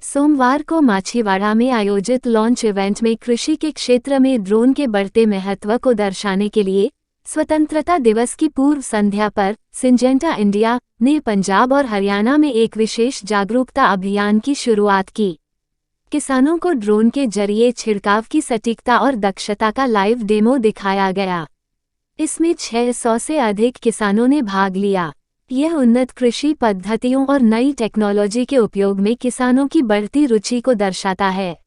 सोमवार को माछीवाड़ा में आयोजित लॉन्च इवेंट में कृषि के क्षेत्र में ड्रोन के बढ़ते महत्व को दर्शाने के लिए स्वतंत्रता दिवस की पूर्व संध्या पर सिंजेंटा इंडिया ने पंजाब और हरियाणा में एक विशेष जागरूकता अभियान की शुरुआत की। किसानों को ड्रोन के जरिए छिड़काव की सटीकता और दक्षता का लाइव डेमो दिखाया गया। इसमें 600 से अधिक किसानों ने भाग लिया। यह उन्नत कृषि पद्धतियों और नई टेक्नोलॉजी के उपयोग में किसानों की बढ़ती रुचि को दर्शाता है।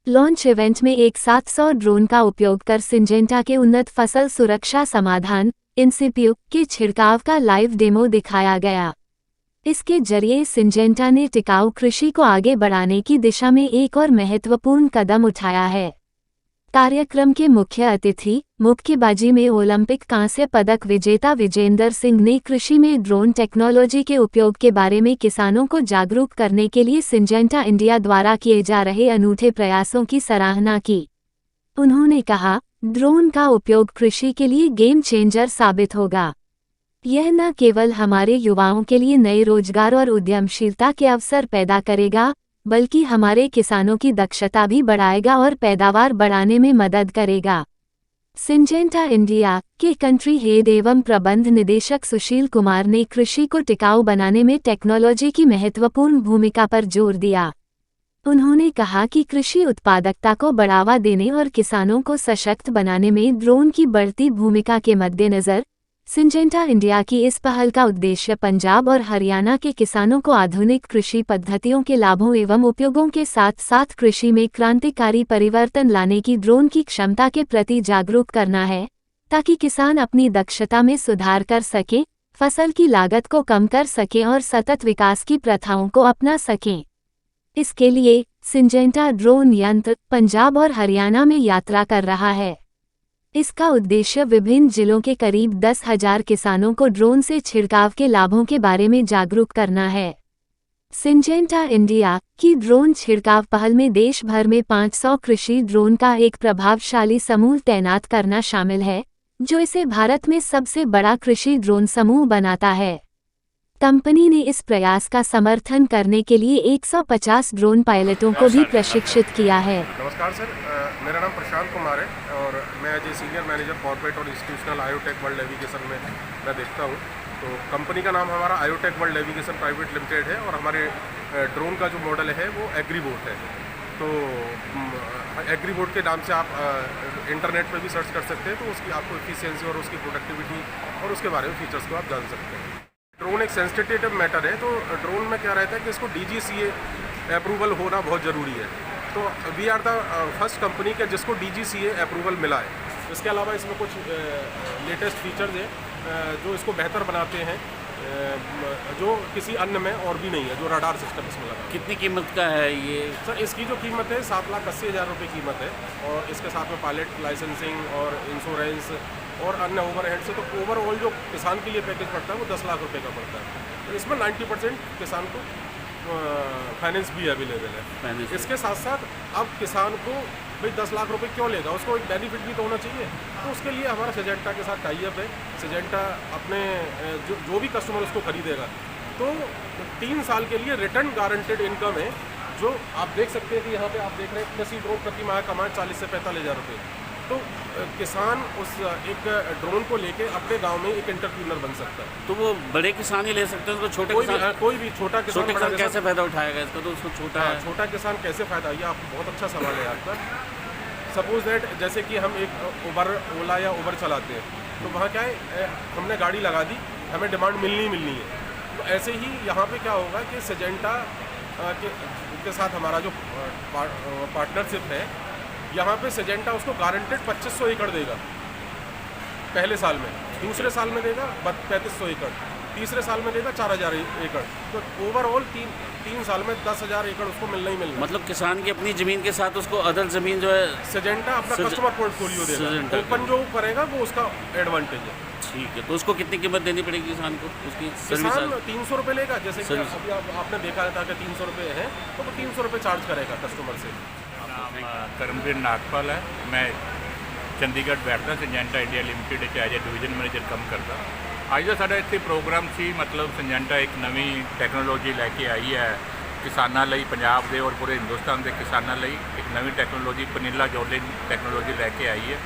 लॉन्च इवेंट में एक साथ 100 ड्रोन का उपयोग कर सिंजेंटा के उन्नत फसल सुरक्षा समाधान इनसीप्यू के छिड़काव का लाइव डेमो दिखाया गया। इसके जरिए सिंजेंटा ने टिकाऊ कृषि को आगे बढ़ाने की दिशा में एक और महत्वपूर्ण कदम उठाया है। कार्यक्रम के मुख्य अतिथि मुक्केबाजी में ओलंपिक कांस्य पदक विजेता विजेंदर सिंह ने कृषि में ड्रोन टेक्नोलॉजी के उपयोग के बारे में किसानों को जागरूक करने के लिए सिंजेंटा इंडिया द्वारा किए जा रहे अनूठे प्रयासों की सराहना की। उन्होंने कहा, ड्रोन का उपयोग कृषि के लिए गेम चेंजर साबित होगा। यह न केवल हमारे युवाओं के लिए नए रोजगार और उद्यमशीलता के अवसर पैदा करेगा, बल्कि हमारे किसानों की दक्षता भी बढ़ाएगा और पैदावार बढ़ाने में मदद करेगा। सिंजेंटा इंडिया के कंट्री हेड एवं प्रबंध निदेशक सुशील कुमार ने कृषि को टिकाऊ बनाने में टेक्नोलॉजी की महत्वपूर्ण भूमिका पर जोर दिया। उन्होंने कहा कि कृषि उत्पादकता को बढ़ावा देने और किसानों को सशक्त बनाने में ड्रोन की बढ़ती भूमिका के मद्देनज़र सिंजेंटा इंडिया की इस पहल का उद्देश्य पंजाब और हरियाणा के किसानों को आधुनिक कृषि पद्धतियों के लाभों एवं उपयोगों के साथ साथ कृषि में क्रांतिकारी परिवर्तन लाने की ड्रोन की क्षमता के प्रति जागरूक करना है, ताकि किसान अपनी दक्षता में सुधार कर सकें, फसल की लागत को कम कर सकें और सतत विकास की प्रथाओं को अपना सकें। इसके लिए सिंजेंटा ड्रोन यंत्र पंजाब और हरियाणा में यात्रा कर रहा है। इसका उद्देश्य विभिन्न जिलों के करीब 10,000 किसानों को ड्रोन से छिड़काव के लाभों के बारे में जागरूक करना है। सिंजेंटा इंडिया की ड्रोन छिड़काव पहल में देश भर में 500 कृषि ड्रोन का एक प्रभावशाली समूह तैनात करना शामिल है, जो इसे भारत में सबसे बड़ा कृषि ड्रोन समूह बनाता है। कंपनी ने इस प्रयास का समर्थन करने के लिए 150 ड्रोन पायलटों को भी प्रशिक्षित किया है। नमस्कार सर, मेरा नाम प्रशांत कुमार है और मैं as a senior manager corporate और इंस्टीट्यूशनल आयोटेक वर्ल्ड नेविगेशन में मैं देखता हूँ। तो कंपनी का नाम हमारा IoTech World Navigation Private Limited है और हमारे ड्रोन का जो मॉडल है वो एग्रीबोट है। तो एग्रीबोट के नाम से आप इंटरनेट पर भी सर्च कर सकते हैं, तो उसकी आपको एफिशिएंसी और उसकी प्रोडक्टिविटी और उसके बारे में फीचर्स को आप जान सकते हैं। ड्रोन एक सेंसिटिव मैटर है, तो ड्रोन में क्या रहता है कि इसको DGCA अप्रूवल होना बहुत ज़रूरी है। तो we are the first company के जिसको DGCA अप्रूवल मिला है। इसके अलावा इसमें कुछ लेटेस्ट फीचर्स हैं जो इसको बेहतर बनाते हैं, जो किसी अन्य में और भी नहीं है, जो रडार सिस्टम इसमें लगा। कितनी कीमत का है ये? सर इसकी जो कीमत है 7,80,000 रुपये कीमत है और इसके साथ में पायलट लाइसेंसिंग और इंश्योरेंस और अन्य ओवरहेड से तो ओवरऑल जो किसान के लिए पैकेज पड़ता है वो 10 लाख रुपए का पड़ता है। तो इसमें 90% किसान को फाइनेंस भी अवेलेबल है। इसके साथ साथ अब किसान को भाई 10 लाख रुपए क्यों लेगा, उसको एक बेनिफिट भी तो होना चाहिए। तो उसके लिए हमारा सिंजेंटा के साथ टाई अप है। सिंजेंटा अपने जो भी कस्टमर उसको खरीदेगा तो 3 साल के लिए रिटर्न गारंटेड इनकम है, जो आप देख सकते हैं कि यहाँ पे आप देख रहे हैं कृषि ड्रोन प्रति माह कमाए 40 से 45,000 रुपये। तो किसान उस एक ड्रोन को लेके अपने गांव में एक एंटरप्रेन्योर बन सकता है। तो वो बड़े किसान ही ले सकते हैं, उसको छोटे कोई भी छोटा किसान कैसे फ़ायदा उठाएगा इसका? तो उसको छोटा किसान कैसे फ़ायदा, ये आप बहुत अच्छा सवाल है आपका। सपोज दैट जैसे कि हम एक उबर ओला या उबर चलाते हैं, तो वहाँ क्या है, हमने गाड़ी लगा दी, हमें डिमांड मिलनी है। तो ऐसे ही यहाँ पे क्या होगा कि सिंजेंटा के साथ हमारा जो पार्टनरशिप है, यहाँ पे सिंजेंटा उसको गारंटेड 2500 एकड़ देगा पहले साल में, दूसरे साल में देगा 3500 एकड़, तीसरे साल में देगा 4000 एकड़। तो ओवरऑल तीन साल में 10,000 एकड़ उसको मिलना ही मिलना। मतलब किसान की अपनी ज़मीन के साथ उसको अदर ज़मीन जो है सिंजेंटा अपना कस्टमर पोर्टफोलियो देगा, ओपन जो करेगा वो उसका एडवांटेज है। ठीक है, तो उसको कितनी कीमत देनी पड़ेगी किसान को? उसकी किसान 300 रुपये लेगा, जैसे कि अभी आपने देखा था कि 300 रुपये है, तो वो 300 रुपये चार्ज करेगा कस्टमर से। करमवीर नागपाल है, मैं चंडीगढ़ बैठता Syngenta India limited as a division manager काम करता। ਅੱਜ ਦਾ ਸਾਡਾ ਇੱਥੇ ਪ੍ਰੋਗਰਾਮ ਸੀ, ਮਤਲਬ ਸਿੰਜੈਂਟਾ ਇੱਕ ਨਵੀਂ ਟੈਕਨੋਲੋਜੀ ਲੈ ਕੇ ਆਈ ਹੈ ਕਿਸਾਨਾਂ ਲਈ, ਪੰਜਾਬ ਦੇ ਔਰ ਪੂਰੇ ਹਿੰਦੁਸਤਾਨ ਦੇ ਕਿਸਾਨਾਂ ਲਈ ਇੱਕ ਨਵੀਂ ਟੈਕਨੋਲੋਜੀ ਪਨੀਲਾ ਜੋਲਿਨ ਟੈਕਨੋਲੋਜੀ ਲੈ ਕੇ ਆਈ ਹੈ,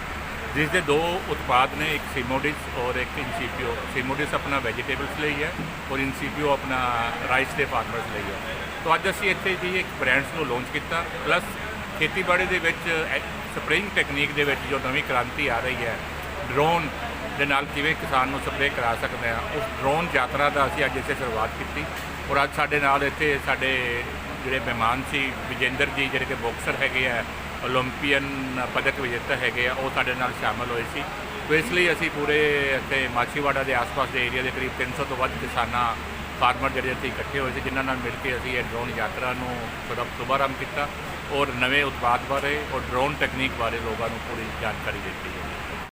ਜਿਸ ਦੇ ਦੋ ਉਤਪਾਦ ਨੇ, ਇੱਕ ਸੀਮੋਡਿਸ ਔਰ ਇੱਕ ਇਨਸੀਪੀਓ। ਸੀਮੋਡਿਸ ਆਪਣਾ ਵੈਜੀਟੇਬਲਸ ਲਈ ਹੈ ਔਰ ਇਨਸੀਪੀਓ ਆਪਣਾ ਰਾਈਸ ਦੇ ਫਾਰਮਰਸ ਲਈ ਹੈ। तो ਅੱਜ ਅਸੀਂ ਇੱਥੇ ਜੀ ਇੱਕ ਬ੍ਰਾਂਡਸ ਨੂੰ ਲਾਂਚ ਕੀਤਾ, ਪਲੱਸ ਖੇਤੀਬਾੜੀ ਦੇ ਵਿੱਚ ਸਪਰੇਇੰਗ ਟੈਕਨੀਕ ਦੇ ਵਿੱਚ ਜੋ ਨਵੀਂ ਕ੍ਰਾਂਤੀ ਆ ਰਹੀ ਹੈ, ਡਰੋਨ ਦੇ ਨਾਲ ਕਿਵੇਂ ਕਿਸਾਨ ਨੂੰ ਸਪਰੇਅ ਕਰਾ ਸਕਦੇ ਹਾਂ, ਉਸ ਡਰੋਨ ਯਾਤਰਾ ਦਾ ਅਸੀਂ ਅੱਜ ਇੱਥੇ ਸ਼ੁਰੂਆਤ ਕੀਤੀ। ਔਰ ਅੱਜ ਸਾਡੇ ਨਾਲ ਇੱਥੇ ਸਾਡੇ ਜਿਹੜੇ ਮਹਿਮਾਨ ਸੀ, ਵਿਜੇਂਦਰ ਜੀ ਜਿਹੜੇ ਕਿ ਬਾਕਸਰ ਹੈਗੇ ਆ, ਓਲੰਪੀਅਨ ਪਦਕ ਵਿਜੇਤਾ ਹੈਗੇ ਆ, ਉਹ ਸਾਡੇ ਨਾਲ ਸ਼ਾਮਲ ਹੋਏ ਸੀ। ਤੋ ਇਸ ਲਈ ਅਸੀਂ ਪੂਰੇ ਇੱਥੇ ਮਾਛੀਵਾੜਾ ਦੇ ਆਸ-ਪਾਸ ਦੇ ਏਰੀਆ ਦੇ ਕਰੀਬ 300 ਤੋਂ ਵੱਧ ਕਿਸਾਨਾਂ ਫਾਰਮਰ ਜਿਹੜੇ ਇੱਥੇ ਇਕੱਠੇ ਹੋਏ ਸੀ, ਜਿਨ੍ਹਾਂ ਨਾਲ ਮਿਲ ਕੇ ਅਸੀਂ ਇਹ ਡਰੋਨ ਯਾਤਰਾ ਨੂੰ ਸ਼ੁਭਾਰੰਭ ਕੀਤਾ ਔਰ ਨਵੇਂ ਉਤਪਾਦ ਬਾਰੇ ਔਰ ਡਰੋਨ ਟੈਕਨੀਕ ਬਾਰੇ ਲੋਕਾਂ ਨੂੰ ਪੂਰੀ ਜਾਣਕਾਰੀ ਦਿੱਤੀ ਹੈ।